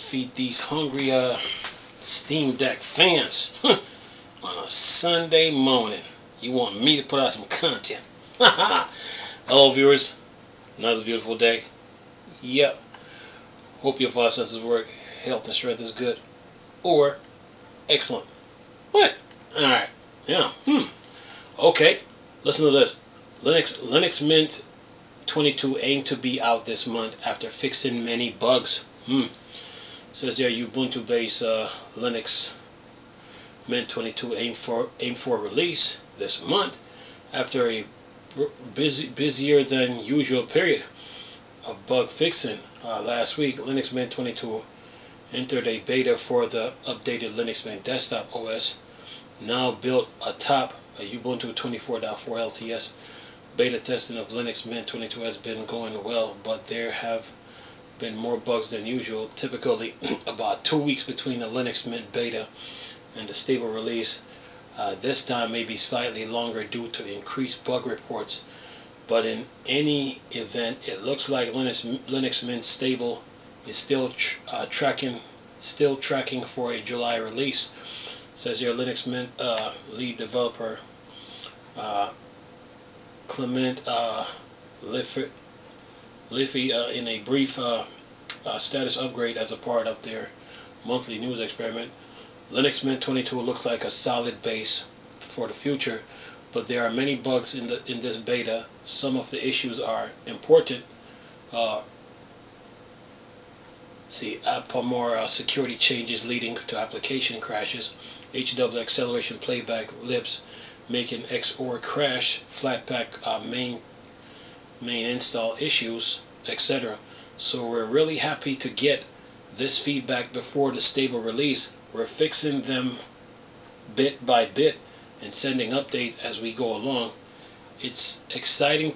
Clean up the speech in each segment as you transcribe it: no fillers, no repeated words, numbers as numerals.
feed these hungry Steam Deck fans on a Sunday morning. You want me to put out some content. Hello viewers, another beautiful day. Yep. Hope your five senses work, health and strength is good. Or excellent. What? Alright. Yeah. Okay. Listen to this. Linux Mint 22 aimed to be out this month after fixing many bugs. Says here Ubuntu based Linux Mint 22 aimed for release this month after a busier than usual period of bug fixing. Last week, Linux Mint 22 entered a beta for the updated Linux Mint desktop OS, now built atop a Ubuntu 24.4 LTS. Beta testing of Linux Mint 22 has been going well, but there have been more bugs than usual, typically about 2 weeks between the Linux Mint beta and the stable release. This time may be slightly longer due to increased bug reports, but in any event, it looks like Linux Mint stable is still tracking for a July release. Says here Linux Mint lead developer Clement Liffey in a brief status upgrade as a part of their monthly news experiment. Linux Mint 22 looks like a solid base for the future, but there are many bugs in this beta. Some of the issues are important. More security changes leading to application crashes, HW acceleration playback libs making XOR crash, Flatpak main install issues, etc. So we're really happy to get this feedback before the stable release. We're fixing them bit by bit and sending updates as we go along. It's exciting.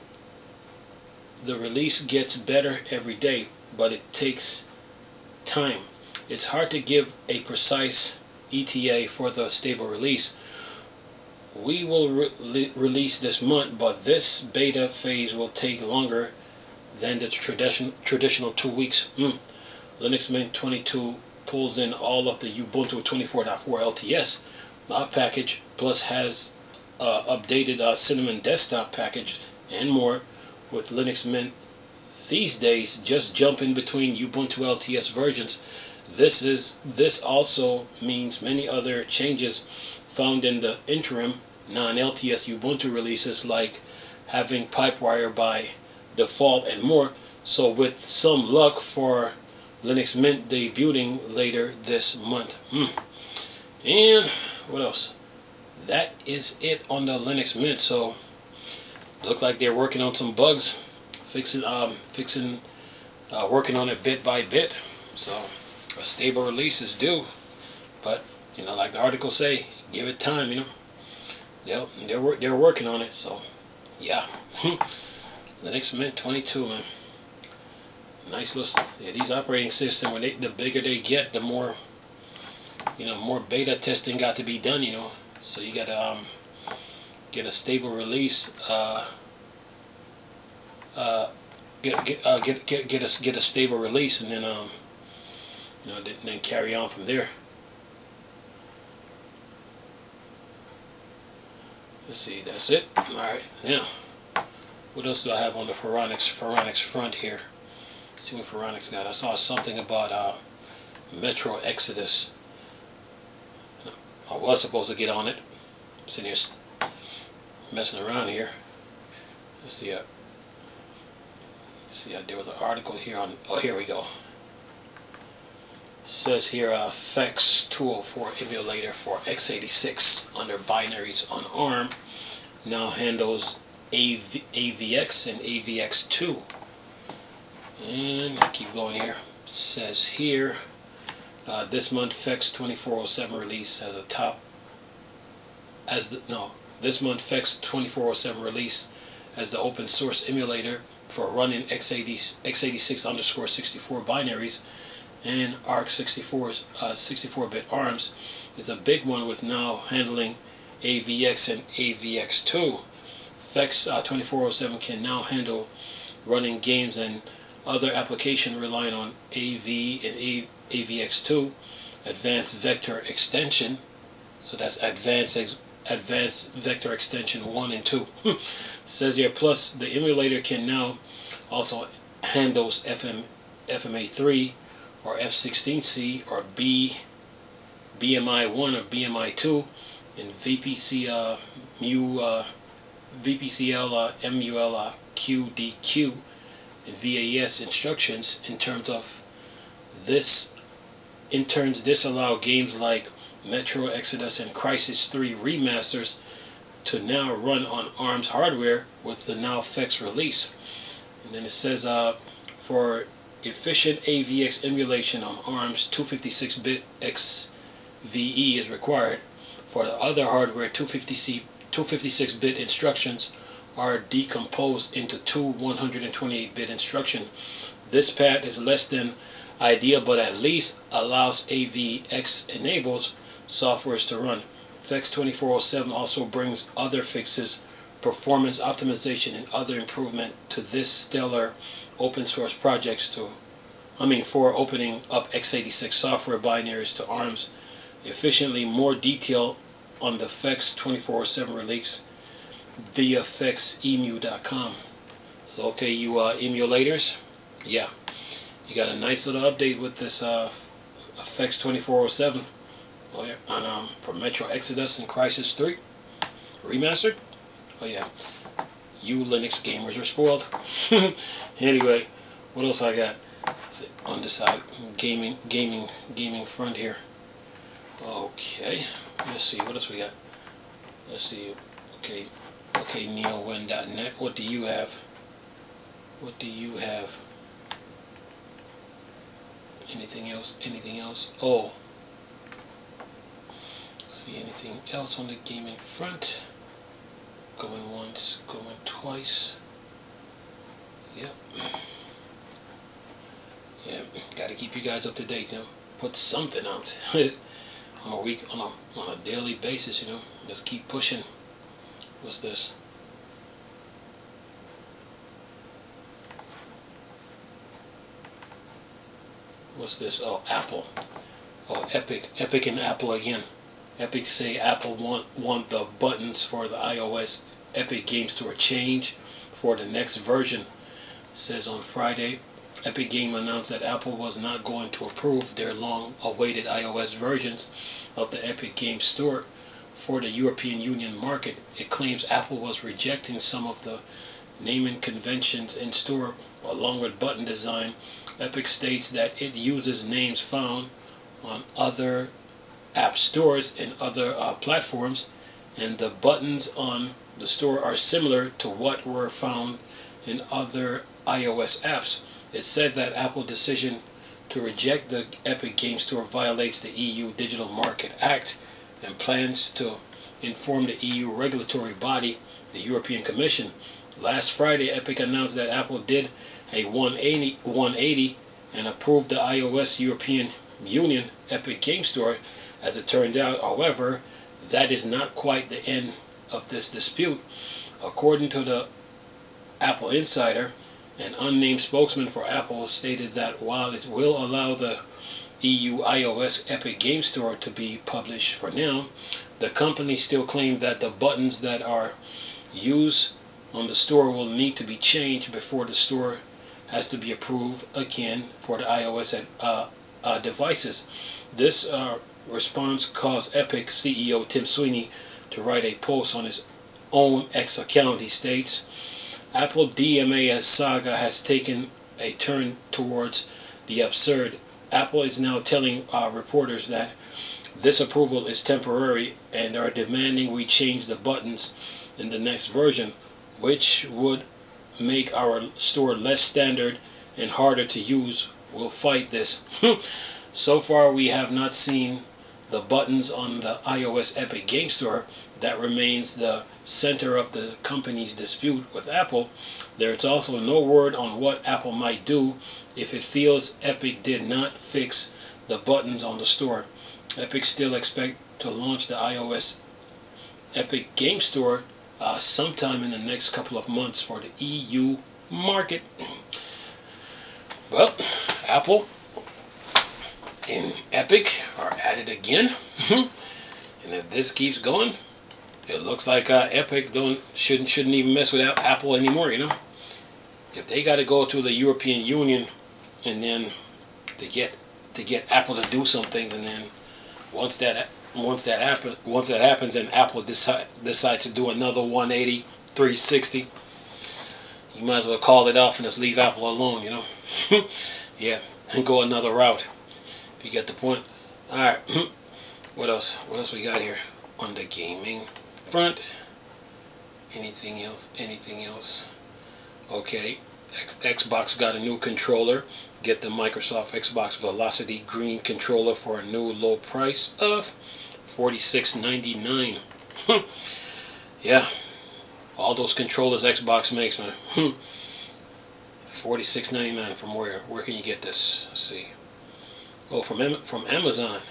The release gets better every day, but it takes time. It's hard to give a precise ETA for the stable release. We will release this month, but this beta phase will take longer than the traditional 2 weeks. Linux Mint 22 pulls in all of the Ubuntu 24.4 LTS package, plus has updated Cinnamon desktop package and more. With Linux Mint these days just jumping between Ubuntu LTS versions, this also means many other changes found in the interim non-LTS Ubuntu releases, like having Pipewire by default and more. So with some luck for Linux Mint debuting later this month. And what else? That is it on the Linux Mint. So look like they're working on some bugs, working on it bit by bit. So a stable release is due, but like the article say, give it time. They're working on it. So yeah. Linux Mint 22, man. Nice little. Yeah, these operating systems, when the bigger they get, the more more beta testing got to be done. So you got to get a stable release. Get a stable release, and then then carry on from there. Let's see, that's it. Alright, now, what else do I have on the Phoronix front here? Let's see what Phoronix got. I saw something about Metro Exodus. I was supposed to get on it. I'm sitting here messing around here. Let's see. There was an article here on. Oh, here we go. It says here, FEX 204 emulator for x86 under binaries on ARM now handles AVX and AVX2. And keep going here. It says here, this month FEX 2407 release has this month FEX 2407 release as the open source emulator for running x86_64 binaries and ARC64 64-bit ARMs is a big one, with now handling AVX and AVX2. FEX 2407 can now handle running games and other applications relying on AV and AVX2 Advanced Vector Extension. So that's Advanced Vector Extension 1 and 2. Says here, plus the emulator can now also handles FMA3 or F16C or BMI1 or BMI2 and VPCL MUL QDQ and VAS instructions. In turns this allow games like Metro Exodus and Crysis 3 remasters to now run on ARM's hardware with the NowFX release. And then it says for efficient AVX emulation on ARM's 256-bit XVE is required. For the other hardware, 256-bit instructions are decomposed into two 128-bit instructions. This path is less than ideal, but at least allows AVX enables softwares to run. FX 2407 also brings other fixes, performance optimization, and other improvement to this stellar open source projects for opening up x86 software binaries to ARMs efficiently. More detail on the FX 2407 release via fxemu.com. So okay, you emulators, yeah, you got a nice little update with this FX 2407 for Metro Exodus and Crysis 3 remastered. Oh yeah, you Linux gamers are spoiled. Anyway, what else I got on this side? Gaming front here. Okay, let's see, what else we got? Let's see. Okay, neowin.net. What do you have? What do you have? Anything else? Anything else? Oh, see anything else on the gaming front? Going once, going twice. Yep. Yeah, got to keep you guys up to date, you know. Put something out on a week, on a daily basis, you know. Just keep pushing. What's this? What's this? Oh, Apple. Oh, Epic and Apple again. Epic say Apple want the buttons for the iOS Epic Game Store change for the next version. It says on Friday, Epic Game announced that Apple was not going to approve their long-awaited iOS versions of the Epic Game Store for the European Union market. It claims Apple was rejecting some of the naming conventions in store along with button design. Epic states that it uses names found on other app stores and other platforms, and the buttons on the store are similar to what were found in other iOS apps. It said that Apple's decision to reject the Epic Game Store violates the EU Digital Market Act and plans to inform the EU regulatory body, the European Commission. Last Friday, Epic announced that Apple did a 180 and approved the iOS European Union Epic Game Store. As it turned out, however, that is not quite the end of this dispute. According to the Apple Insider, an unnamed spokesman for Apple stated that while it will allow the EU iOS Epic Game Store to be published for now, the company still claimed that the buttons that are used on the store will need to be changed before the store has to be approved again for the iOS devices. This response caused Epic CEO Tim Sweeney to write a post on his own X account. He states, Apple DMA saga has taken a turn towards the absurd. Apple is now telling reporters that this approval is temporary and are demanding we change the buttons in the next version, which would make our store less standard and harder to use. We'll fight this. So far, we have not seen the buttons on the iOS Epic Game Store. That remains the center of the company's dispute with Apple. There's also no word on what Apple might do if it feels Epic did not fix the buttons on the store. Epic still expect to launch the iOS Epic Game Store sometime in the next couple of months for the EU market. Well, Apple, and Epic are at it again. And if this keeps going, it looks like Epic shouldn't even mess with Apple anymore. You know, if they got to go to the European Union and then to get Apple to do some things, and then once that happens, and Apple decides to do another 180, 360, you might as well call it off and just leave Apple alone. You know, yeah, and go another route. If you get the point. All right. What else? What else we got here on the gaming front? Anything else? Anything else? Okay. Xbox got a new controller. Get the Microsoft Xbox Velocity Green controller for a new low price of $46.99. Yeah. All those controllers Xbox makes, man. $46.99 from where? Where can you get this? Let's see. Oh, from Amazon.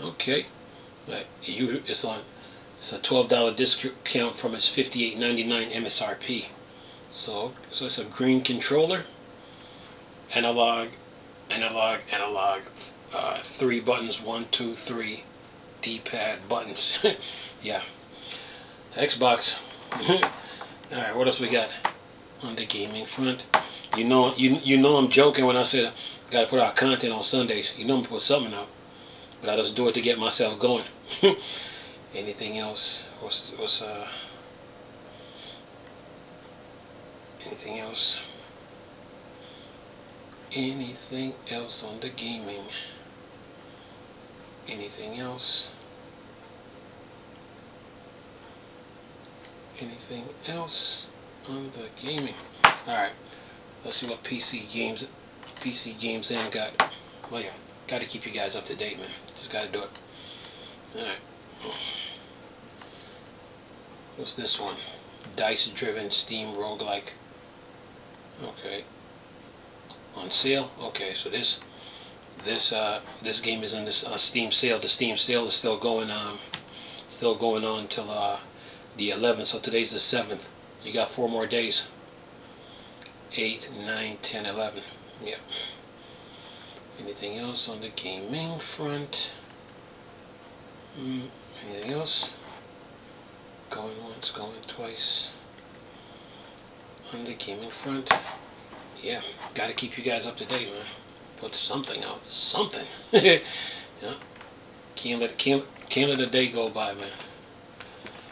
Okay. It's a $12 discount from its $58.99 MSRP. So it's a green controller. Analog. 3 buttons, 1, 2, 3 D-pad buttons. Yeah. Xbox. Alright, what else we got on the gaming front? You know I'm joking when I said I gotta put out content on Sundays. You know I'm gonna put something out. But I just do it to get myself going. Anything else? Anything else? Anything else on the gaming? Anything else? Anything else on the gaming? Alright, let's see what PC Games N got. Well, yeah, gotta keep you guys up to date, man. Just gotta do it. Alright. What's this one? Dice-driven Steam roguelike. Okay. On sale? Okay, so this game is on this Steam sale. The Steam sale is still going on till the 11th. So today's the 7th. You got 4 more days. 8, 9, 10, 11. Yep. Anything else on the gaming front? Anything else? Going once, going twice. On the gaming front? Yeah, gotta keep you guys up to date, man. Put something out. Something. Yeah. Can't let the day go by, man.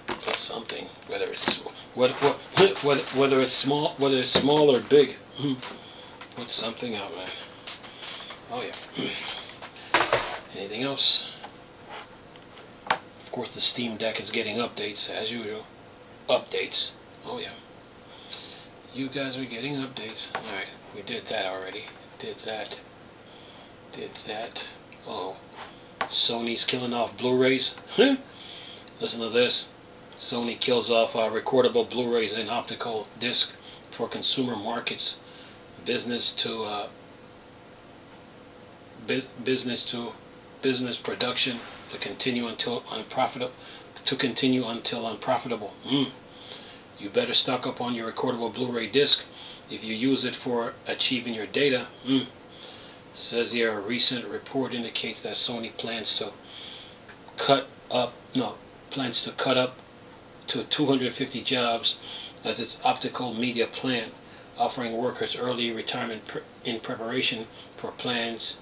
Put something. Whether it's small or big. Put something out, man. Oh yeah. Anything else? Of course, the Steam Deck is getting updates as usual. Updates. Oh yeah. You guys are getting updates. Alright, we did that already. Did that. Oh. Sony's killing off Blu-rays. Listen to this. Sony kills off recordable Blu-rays and optical disc for consumer markets. Business production to continue until unprofitable. You better stock up on your recordable Blu-ray disc if you use it for achieving your data. Says here a recent report indicates that Sony plans to cut up to 250 jobs as its optical media plant, offering workers early retirement in preparation for plans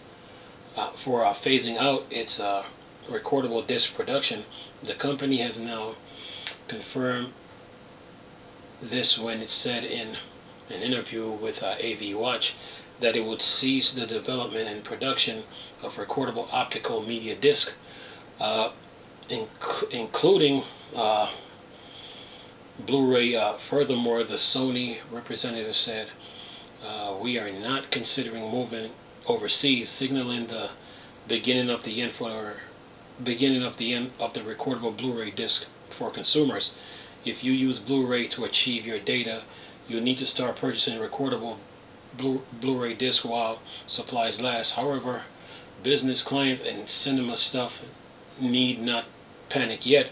for phasing out its recordable disc production. The company has now confirmed this when it said in an interview with AV Watch that it would cease the development and production of recordable optical media disc, including Blu-ray. Furthermore, the Sony representative said, "We are not considering moving overseas, signaling the beginning of the end of the recordable Blu-ray disc for consumers. If you use Blu-ray to achieve your data, you need to start purchasing recordable Blu-ray disc while supplies last. However, business clients and cinema stuff need not panic yet.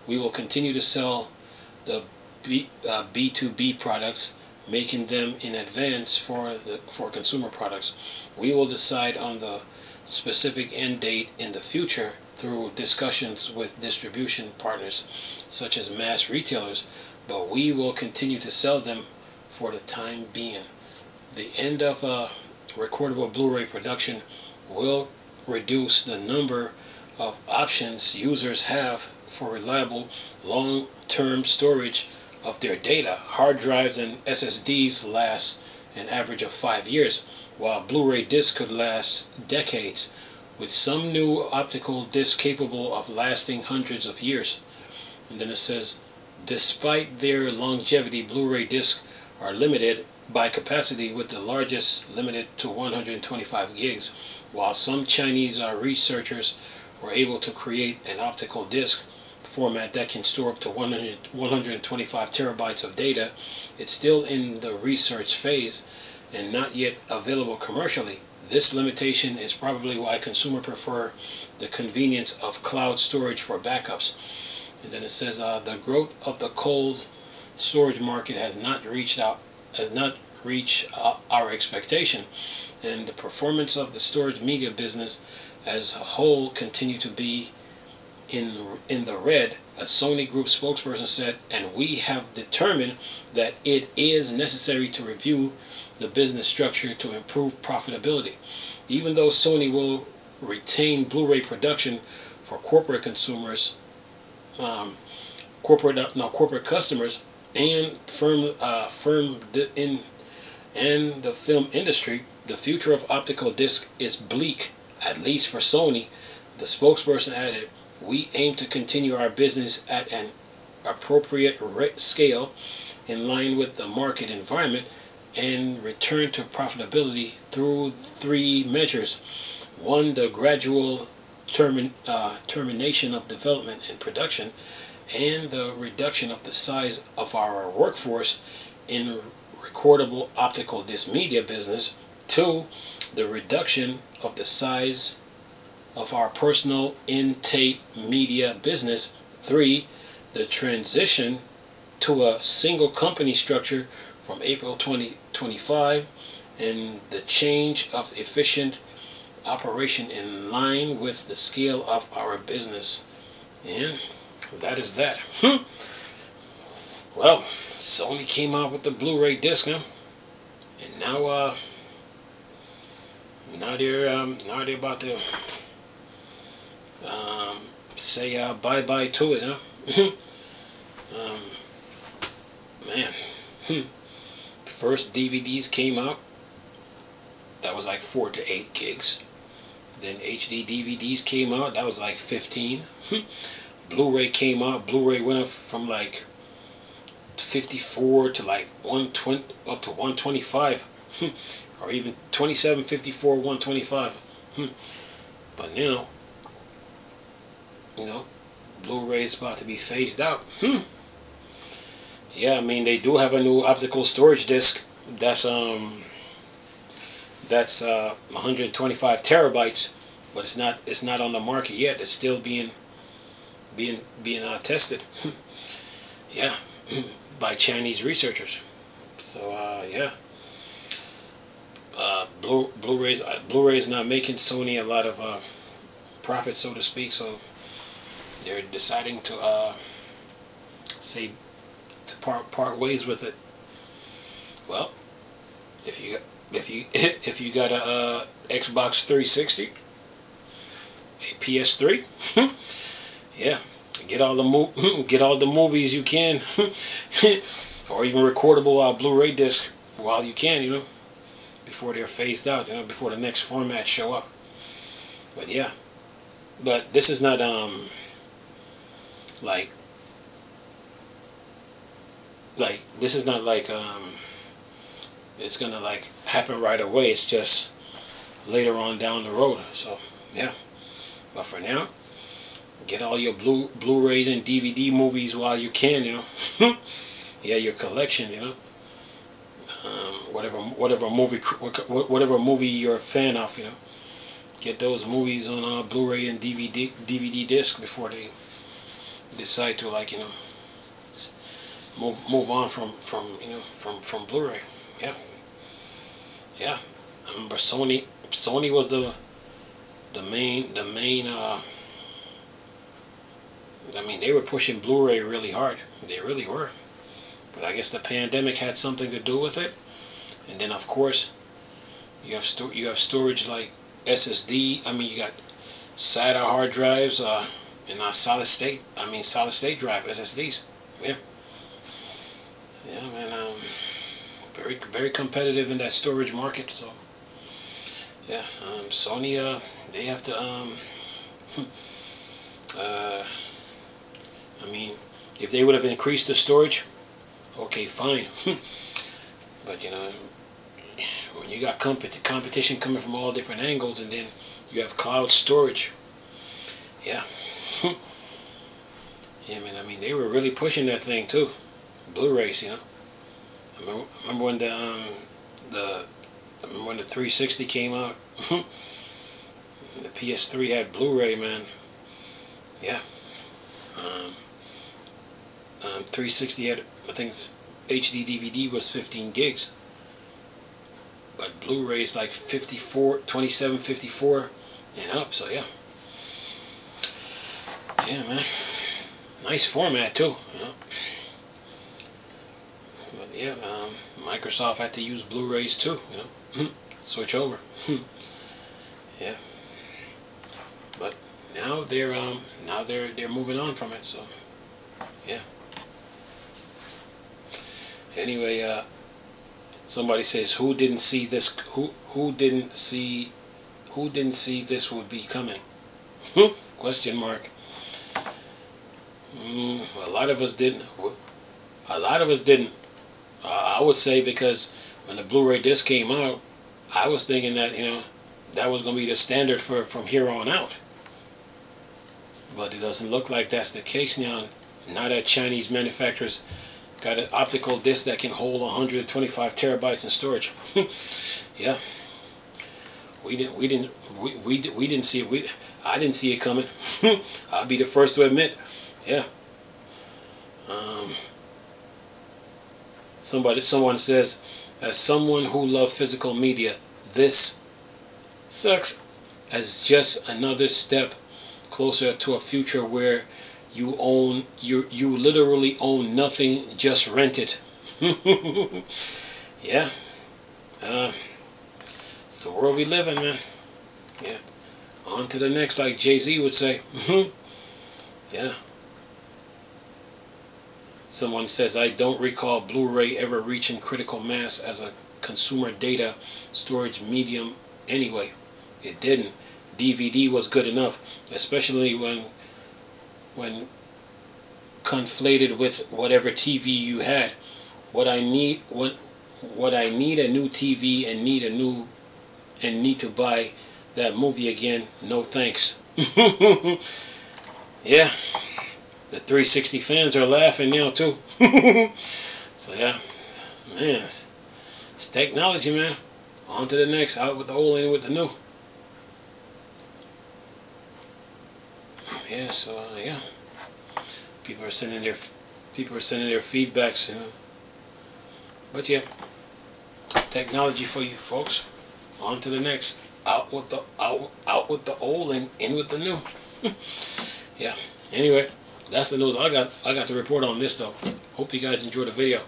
We will continue to sell the B2B products, making them in advance for consumer products. We will decide on the specific end date in the future through discussions with distribution partners such as mass retailers, but we will continue to sell them for the time being. The end of recordable Blu-ray production will reduce the number of options users have for reliable long-term storage of their data. Hard drives and SSDs last an average of 5 years, while Blu-ray discs could last decades, with some new optical discs capable of lasting hundreds of years. And then it says, despite their longevity, Blu-ray discs are limited by capacity, with the largest limited to 125 gigs, while some Chinese researchers were able to create an optical disc format that can store up to 125 terabytes of data. It's still in the research phase and not yet available commercially. This limitation is probably why consumers prefer the convenience of cloud storage for backups. And then it says the growth of the cold storage market has not reached our expectation, and the performance of the storage media business as a whole continue to be in the red, a Sony Group spokesperson said, and we have determined that it is necessary to review the business structure to improve profitability. Even though Sony will retain Blu-ray production for corporate consumers, corporate customers, and the film industry, the future of optical disc is bleak, at least for Sony. The spokesperson added, we aim to continue our business at an appropriate scale in line with the market environment and return to profitability through 3 measures. 1, the gradual termination of development and production, and the reduction of the size of our workforce in recordable optical disc media business. 2, the reduction of the size of our personal in-tape media business. 3, the transition to a single company structure from April 2025, and the change of efficient operation in line with the scale of our business. And that is that. Well, Sony came out with the Blu-ray disc, huh? And now they're about to say bye-bye to it, huh? Man. First DVDs came out, that was like 4 to 8 gigs. Then HD DVDs came out, that was like 15. Blu-ray came out, Blu-ray went up from like 54 to like 120, up to 125. Or even 27, 54, 125. But now, Blu-ray is about to be phased out. Yeah, I mean, they do have a new optical storage disc that's 125 terabytes, but it's not on the market yet. It's still being tested. Yeah, by Chinese researchers. So yeah, Blu-ray is not making Sony a lot of profit, so to speak. So they're deciding to to part ways with it. Well, if you got a Xbox 360, a PS3, yeah, get all the movies you can, or even recordable Blu-ray disc while you can, before they're phased out, before the next format show up. But yeah, but this is not this is not like it's gonna like happen right away. It's just later on down the road. So yeah, but for now, get all your Blu-rays and DVD movies while you can. Yeah, your collection. Whatever movie you're a fan of. Get those movies on Blu-ray and DVD disc before they decide to move on from Blu-ray. Yeah. I remember Sony was the I mean, they were pushing Blu-ray really hard. They really were. But I guess the pandemic had something to do with it. And then of course, you have storage like SSD. I mean, you got SATA hard drives, and solid state drive SSDs. Yeah. Yeah, man. Very, very competitive in that storage market. So, yeah, Sony, they have to, I mean, if they would have increased the storage, okay, fine. But, you know, when you got competition coming from all different angles, and then you have cloud storage, yeah. Yeah, man, I mean, they were really pushing that thing, too. Blu-rays, you know. I remember when the 360 came out. The PS3 had Blu-ray, man. Yeah. 360 had, I think, HD DVD was 15 gigs. But Blu-ray is like 27, 54 and up. So yeah. Yeah, man. Nice format too. You know? But yeah, Microsoft had to use Blu-rays too, you know, switch over. Yeah, but now they're moving on from it. So yeah. Anyway, somebody says, who didn't see this? Who didn't see this would be coming? Question mark. A lot of us didn't. A lot of us didn't. I would say, because when the Blu-ray disc came out, I was thinking that, you know, that was going to be the standard from here on out. But it doesn't look like that's the case now. Now that Chinese manufacturers got an optical disc that can hold 125 terabytes in storage. Yeah, we didn't see it. I didn't see it coming. I'll be the first to admit. Yeah. Someone says, as someone who loves physical media, this sucks as just another step closer to a future where you literally own nothing, just rent it. Yeah. It's the world we live in, man. Yeah. On to the next, like Jay-Z would say. Yeah. Someone says, I don't recall Blu-ray ever reaching critical mass as a consumer data storage medium anyway. It didn't. DVD was good enough, especially when conflated with whatever TV you had. What I need a new TV and need to buy that movie again, no thanks. Yeah. The 360 fans are laughing now too. So yeah, man, it's technology, man. On to the next. Out with the old, in with the new. Yeah. So yeah, people are sending their feedbacks, you know. But yeah, technology for you folks. On to the next. Out with the old and in with the new. Yeah. Anyway. That's the news I got to report on this, though. Hope you guys enjoyed the video.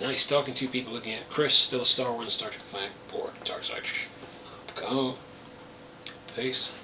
Nice talking to you people again. Chris, still a Star Wars and Star Trek fan for Dark Side. Come on. Peace.